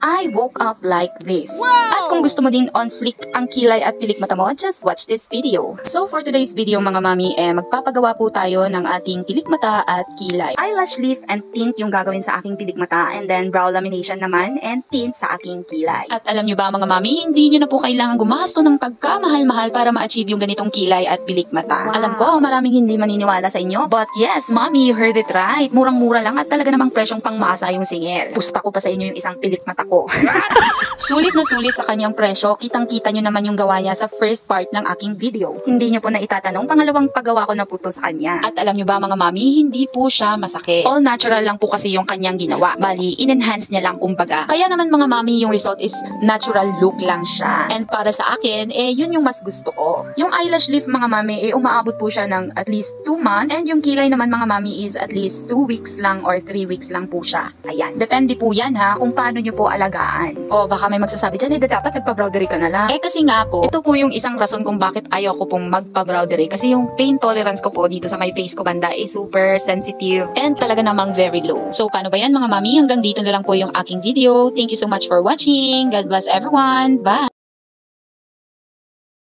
I woke up like this. At kung gusto mo din on flick ang kilay at pilik mata mo, just watch this video. So for today's video mga mami, magpapagawa po tayo ng ating pilik mata at kilay. Eyelash lift and tint yung gagawin sa aking pilik mata, and then brow lamination naman and tint sa aking kilay. At alam nyo ba mga mami, hindi nyo na po kailangan gumasto ng pagkamahal-mahal para ma-achieve yung ganitong kilay at pilik mata. Alam ko, maraming hindi maniniwala sa inyo, but yes, mommy, you heard it right. Murang-mura lang at talaga namang presyong pangmasa yung singil. Pusta ko pa sa inyo yung isang pilik mata ko. Sulit na sulit sa kanyang presyo, kitang-kita nyo naman yung gawa niya sa first part ng aking video. Hindi nyo po na itatanong, pangalawang paggawa ko na po to sa kanya. At alam nyo ba mga mami, hindi po siya masakit. All natural lang po kasi yung kanyang ginawa. Bali, in-enhance niya lang kumbaga. Kaya naman mga mami, yung result is natural look lang siya. And para sa akin, yun yung mas gusto ko. Yung eyelash lift mga mami, umaabot po siya ng at least 2 months. And yung kilay naman mga mami is at least 2 weeks lang or 3 weeks lang po siya. Ayan. Depende po yan ha, kung paano nyo po alagaan. O baka may magsasabi dyan, dapat nagpa-browdery ka na lang. Kasi nga po, ito po yung isang rason kung bakit ayaw ko pong magpa-browdery. Kasi yung pain tolerance ko po dito sa may face ko banda is super sensitive and talaga namang very low. So paano ba yan mga mami? Hanggang dito na lang po yung aking video. Thank you so much for watching. God bless everyone. Bye!